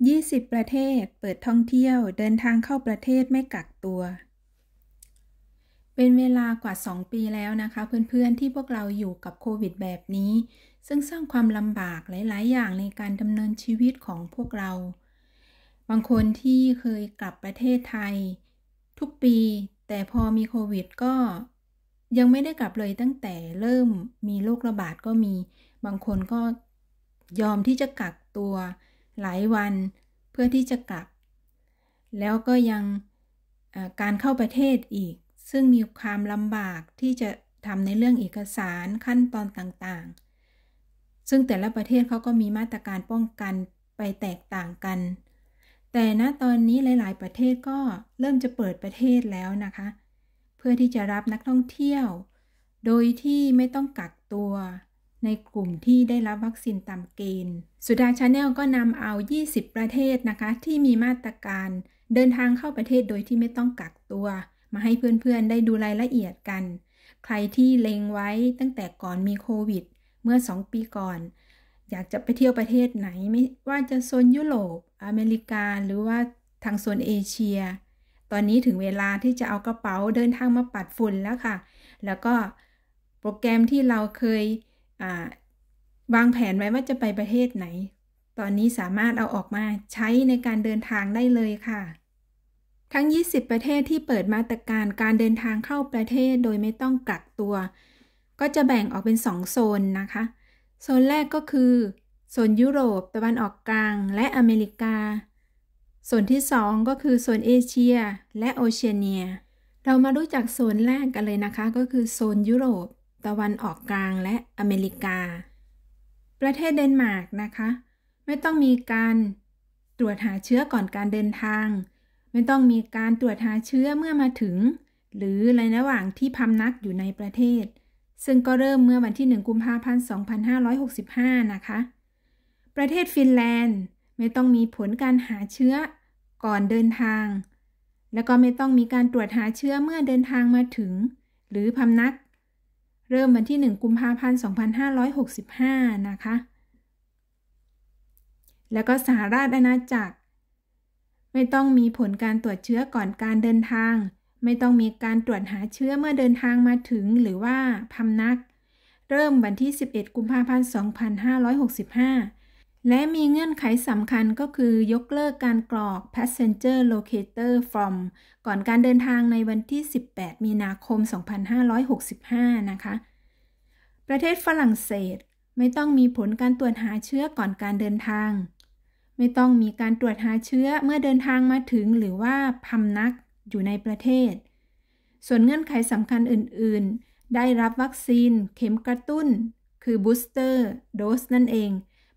20 ประเทศเปิดท่องเที่ยวเดินทางเข้าประเทศไม่กักตัว เป็นเวลากว่า 2 ปีแล้วนะคะเพื่อนๆที่พวกเราอยู่กับโควิดแบบนี้ ซึ่งสร้างความลำบากหลายๆอย่างในการดำเนินชีวิตของพวกเรา บางคนที่เคยกลับประเทศไทยทุกปี แต่พอมีโควิดก็ยังไม่ได้กลับเลยตั้งแต่เริ่มมีโรคระบาดก็มี บางคนก็ยอมที่จะกักตัวหลายวันเพื่อที่จะกลับ แล้วก็ยังการเข้าประเทศอีกซึ่งมีความลำบากที่จะทำในเรื่องเอกสารขั้นตอนต่างๆซึ่งแต่ละประเทศเขาก็มีมาตรการป้องกันไปแตกต่างกันแต่ณตอนนี้หลายๆประเทศก็เริ่มจะเปิดประเทศแล้วนะคะเพื่อที่จะรับนักท่องเที่ยวโดยที่ไม่ต้องกักตัวในกลุ่มที่ได้รับวัคซีนตามเกณฑ์สุดาชาแนลก็นำเอา20ประเทศนะคะที่มีมาตรการเดินทางเข้าประเทศโดยที่ไม่ต้องกักตัวมาให้เพื่อนๆได้ดูรายละเอียดกันใครที่เล็งไว้ตั้งแต่ก่อนมีโควิดเมื่อ2 ปีก่อนอยากจะไปเที่ยวประเทศไหนไม่ว่าจะโซนยุโรปอเมริกาหรือว่าทางโซนเอเชียตอนนี้ถึงเวลาที่จะเอากระเป๋าเดินทางมาปัดฝุ่นแล้วค่ะแล้วก็โปรแกรมที่เราเคยวางแผนไว้ว่าจะไปประเทศไหนตอนนี้สามารถเอาออกมาใช้ในการเดินทางได้เลยค่ะทั้ง20ประเทศที่เปิดมาตรการการเดินทางเข้าประเทศโดยไม่ต้องกักตัวก็จะแบ่งออกเป็น2โซนนะคะโซนแรกก็คือโซนยุโรปตะวันออกกลางและอเมริกาโซนที่2ก็คือโซนเอเชียและโอเชียเนียเรามารู้จักโซนแรกกันเลยนะคะก็คือโซนยุโรปตะวันออกกลางและอเมริกาประเทศเดนมาร์กนะคะไม่ต้องมีการตรวจหาเชื้อก่อนการเดินทางไม่ต้องมีการตรวจหาเชื้อเมื่อมาถึงหรือในระหว่างที่พำนักอยู่ในประเทศซึ่งก็เริ่มเมื่อวันที่1 กุมภาพันธ์ 2565นะคะประเทศฟินแลนด์ไม่ต้องมีผลการหาเชื้อก่อนเดินทางแล้วก็ไม่ต้องมีการตรวจหาเชื้อเมื่อเดินทางมาถึงหรือพำนักเริ่มวันที่1 กุมภาพันธ์ 2565นะคะแล้วก็สหราชอาณาจักรไม่ต้องมีผลการตรวจเชื้อก่อนการเดินทางไม่ต้องมีการตรวจหาเชื้อเมื่อเดินทางมาถึงหรือว่าพำนักเริ่มวันที่11 กุมภาพันธ์ 2565และมีเงื่อนไขสำคัญก็คือยกเลิกการกรอก Passenger Locator Form ก่อนการเดินทางในวันที่18 มีนาคม 2565นะคะประเทศฝรั่งเศสไม่ต้องมีผลการตรวจหาเชื้อก่อนการเดินทางไม่ต้องมีการตรวจหาเชื้อเมื่อเดินทางมาถึงหรือว่าพำนักอยู่ในประเทศส่วนเงื่อนไขสำคัญอื่นๆได้รับวัคซีนเข็มกระตุ้นคือ Booster Dose นั่นเอง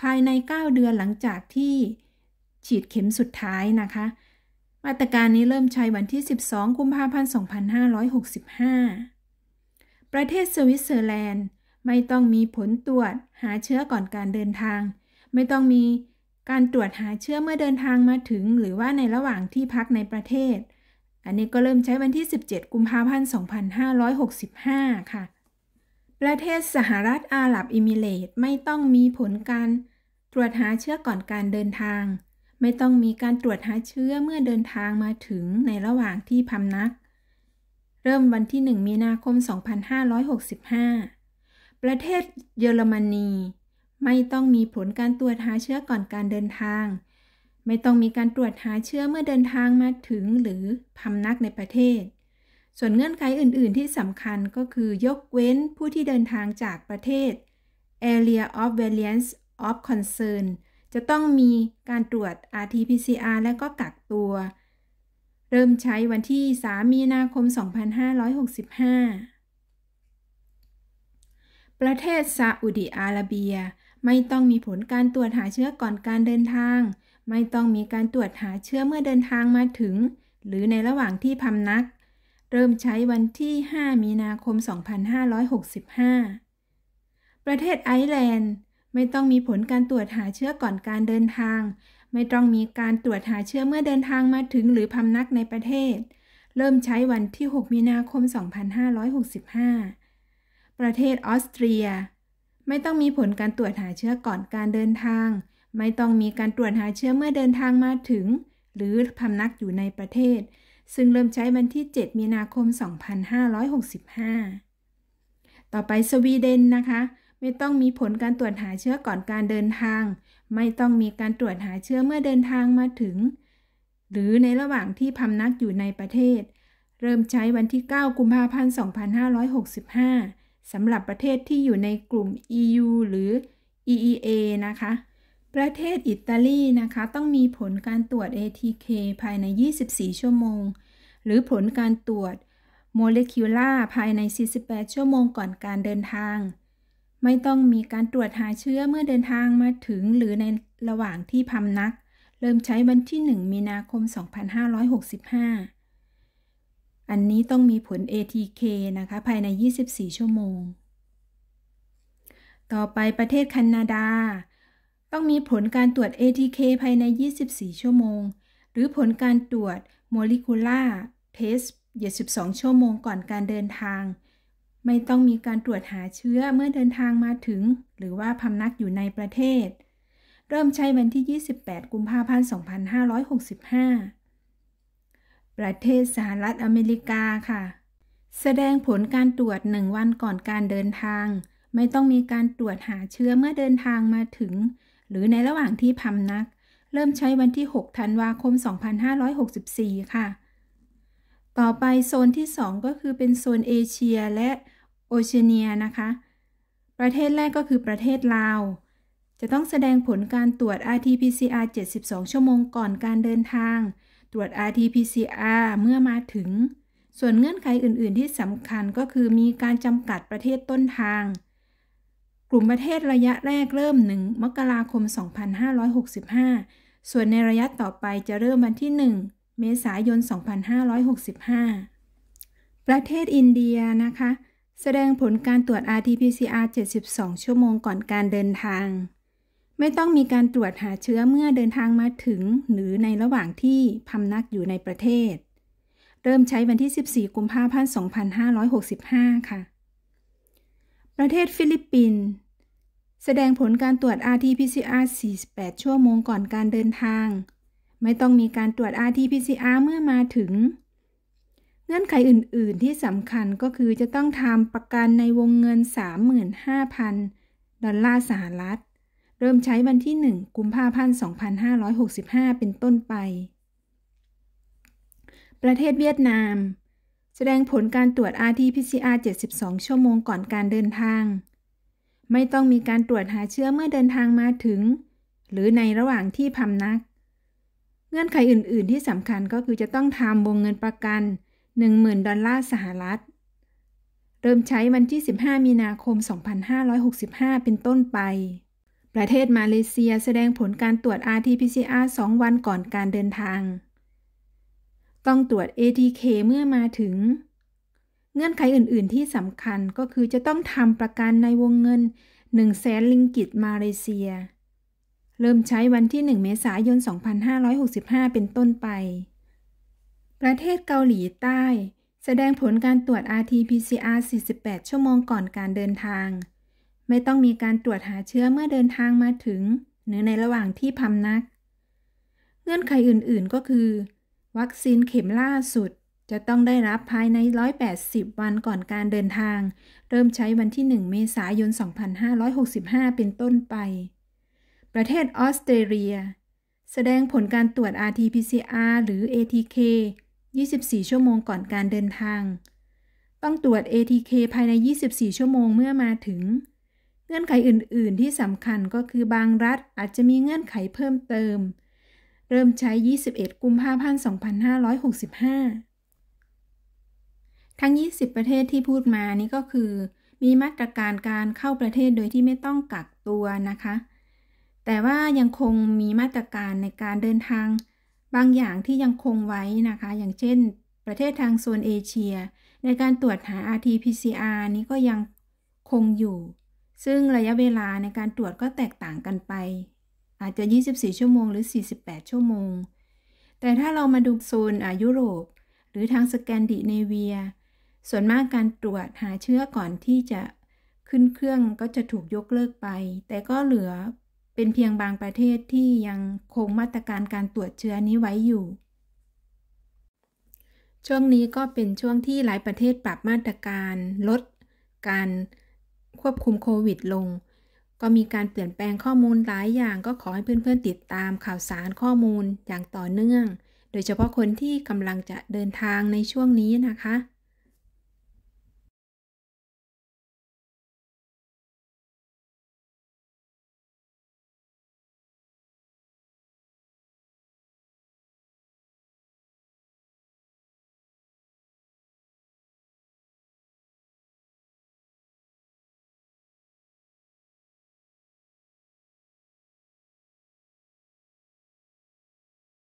ภายใน9 เดือนหลังจากที่ฉีดเข็มสุดท้ายนะคะมาตรการนี้เริ่มใช้วันที่12 กุมภาพันธ์ 2565ประเทศสวิตเซอร์แลนด์ไม่ต้องมีผลตรวจหาเชื้อก่อนการเดินทางไม่ต้องมีการตรวจหาเชื้อเมื่อเดินทางมาถึงหรือว่าในระหว่างที่พักในประเทศอันนี้ก็เริ่มใช้วันที่17 กุมภาพันธ์ 2565ค่ะประเทศสหรัฐอาหรับเอมิเรตส์ไม่ต้องมีผลการตรวจหาเชื้อก่อนการเดินทางไม่ต้องมีการตรวจหาเชื้อเมื่อเดินทางมาถึงในระหว่างที่พำนักเริ่มวันที่1 มีนาคม 2565ประเทศเยอรมนีไม่ต้องมีผลการตรวจหาเชื้อก่อนการเดินทางไม่ต้องมีการตรวจหาเชื้อเมื่อเดินทางมาถึงหรือพำนักในประเทศส่วนเงื่อนไขอื่นๆที่สำคัญก็คือยกเว้นผู้ที่เดินทางจากประเทศ Area of Variance of Concern จะต้องมีการตรวจ RT-PCR และก็กักตัวเริ่มใช้วันที่3 มีนาคม 2565ประเทศซาอุดิอาระเบียไม่ต้องมีผลการตรวจหาเชื้อก่อนการเดินทางไม่ต้องมีการตรวจหาเชื้อเมื่อเดินทางมาถึงหรือในระหว่างที่พำนักเริ่มใช้วันที่5 มีนาคม 2565ประเทศไอร์แลนด์ไม่ต้องมีผลการตรวจหาเชื้อก่อนการเดินทางไม่ต้องมีการตรวจหาเชื้อเมื่อเดินทางมาถึงหรือพำนักในประเทศเริ่มใช้วันที่6 มีนาคม 2565ประเทศออสเตรียไม่ต้องมีผลการตรวจหาเชื้อก่อนการเดินทาง ไม่ต้องมีการตรวจหาเชื้อเมื่อเดินทางมาถึงหรือพำนักอยู่ในประเทศซึ่งเริ่มใช้วันที่ 7 มีนาคม 2565 ต่อไปสวีเดนนะคะไม่ต้องมีผลการตรวจหาเชื้อก่อนการเดินทางไม่ต้องมีการตรวจหาเชื้อเมื่อเดินทางมาถึงหรือในระหว่างที่พำนักอยู่ในประเทศเริ่มใช้วันที่ 9 กุมภาพันธ์ 2565 สำหรับประเทศที่อยู่ในกลุ่ม EU หรือ EEA นะคะประเทศอิตาลีนะคะต้องมีผลการตรวจ ATK ภายใน 24 ชั่วโมงหรือผลการตรวจโมเลกุลาร์ภายใน 48 ชั่วโมงก่อนการเดินทางไม่ต้องมีการตรวจหาเชื้อเมื่อเดินทางมาถึงหรือในระหว่างที่พำนักเริ่มใช้วันที่ 1 มีนาคม 2565 อันนี้ต้องมีผล ATK นะคะภายใน 24 ชั่วโมงต่อไปประเทศแคนาดาต้องมีผลการตรวจ ATK ภายใน 24 ชั่วโมงหรือผลการตรวจ Molecular Test 72 ชั่วโมงก่อนการเดินทางไม่ต้องมีการตรวจหาเชื้อเมื่อเดินทางมาถึงหรือว่าพำนักอยู่ในประเทศเริ่มใช้วันที่ 28 กุมภาพันธ์ 2565 ประเทศสหรัฐอเมริกาค่ะแสดงผลการตรวจ 1 วันก่อนการเดินทางไม่ต้องมีการตรวจหาเชื้อเมื่อเดินทางมาถึงหรือในระหว่างที่พำนักเริ่มใช้วันที่ 6 ธันวาคม 2564 ค่ะต่อไปโซนที่ 2 ก็คือเป็นโซนเอเชียและโอเชียเนียนะคะประเทศแรกก็คือประเทศลาวจะต้องแสดงผลการตรวจ RT-PCR 72 ชั่วโมงก่อนการเดินทางตรวจ RT-PCR เมื่อมาถึงส่วนเงื่อนไขอื่นๆที่สำคัญก็คือมีการจำกัดประเทศต้นทางกลุ่มประเทศระยะแรกเริ่ม 1 มกราคม 2565 ส่วนในระยะต่อไปจะเริ่มวันที่ 1 เมษายน 2565 ประเทศอินเดียนะคะแสดงผลการตรวจ RT-PCR 72 ชั่วโมงก่อนการเดินทางไม่ต้องมีการตรวจหาเชื้อเมื่อเดินทางมาถึงหรือในระหว่างที่พำนักอยู่ในประเทศเริ่มใช้วันที่ 14 กุมภาพันธ์ 2565 ค่ะประเทศฟิลิปปินส์แสดงผลการตรวจ RT-PCR 48 ชั่วโมงก่อนการเดินทางไม่ต้องมีการตรวจ RT-PCR เมื่อมาถึงเงื่อนไขอื่นๆที่สำคัญก็คือจะต้องทำประกันในวงเงิน 35,000 ดอลลาร์สหรัฐเริ่มใช้วันที่ 1 กุมภาพันธ์ 2565 เป็นต้นไปประเทศเวียดนามแสดงผลการตรวจ RT-PCR 72 ชั่วโมงก่อนการเดินทางไม่ต้องมีการตรวจหาเชื้อเมื่อเดินทางมาถึงหรือในระหว่างที่พำนักเงื่อนไขอื่นๆที่สำคัญก็คือจะต้องทำวงเงินประกัน 10,000 ดอลลาร์สหรัฐเริ่มใช้วันที่ 15 มีนาคม 2565 เป็นต้นไปประเทศมาเลเซียแสดงผลการตรวจ RT-PCR 2 วันก่อนการเดินทางต้องตรวจ ATK เมื่อมาถึงเงื่อนไขอื่นๆที่สำคัญก็คือจะต้องทำประกันในวงเงิน 100,000 ลิงกิตมาเลเซียเริ่มใช้วันที่ 1 เมษายน 2565 เป็นต้นไปประเทศเกาหลีใต้แสดงผลการตรวจ RT-PCR 48 ชั่วโมงก่อนการเดินทางไม่ต้องมีการตรวจหาเชื้อเมื่อเดินทางมาถึงหรือในระหว่างที่พำนักเงื่อนไขอื่นๆก็คือวัคซีนเข็มล่าสุดจะต้องได้รับภายใน 180 วันก่อนการเดินทางเริ่มใช้วันที่ 1 เมษายน 2565 เป็นต้นไปประเทศออสเตรเลียแสดงผลการตรวจ RT-PCR หรือ ATK 24 ชั่วโมงก่อนการเดินทางต้องตรวจ ATK ภายใน 24 ชั่วโมงเมื่อมาถึงเงื่อนไขอื่นๆที่สำคัญก็คือบางรัฐอาจจะมีเงื่อนไขเพิ่มเติมเริ่มใช้ 21 กุมภาพันธ์ 2565 ทั้ง 20 ประเทศที่พูดมานี่ก็คือมีมาตรการการเข้าประเทศโดยที่ไม่ต้องกักตัวนะคะแต่ว่ายังคงมีมาตรการในการเดินทางบางอย่างที่ยังคงไว้นะคะอย่างเช่นประเทศทางโซนเอเชียในการตรวจหา RT-PCR นี้ก็ยังคงอยู่ซึ่งระยะเวลาในการตรวจก็แตกต่างกันไปอาจจะ 24 ชั่วโมงหรือ 48 ชั่วโมงแต่ถ้าเรามาดูโซนยุโรปหรือทางสแกนดิเนเวียส่วนมากการตรวจหาเชื้อก่อนที่จะขึ้นเครื่องก็จะถูกยกเลิกไปแต่ก็เหลือ เป็นเพียงบางประเทศที่ยังคงมาตรการการตรวจเชื้อนี้ไว้อยู่ช่วงนี้ก็เป็นช่วงที่หลายประเทศปรับมาตรการลดการควบคุมโควิดลงก็มีการเปลี่ยนแปลงข้อมูลหลายอย่างก็ขอให้เพื่อนๆติดตามข่าวสารข้อมูลอย่างต่อเนื่องโดยเฉพาะคนที่กำลังจะเดินทางในช่วงนี้นะคะ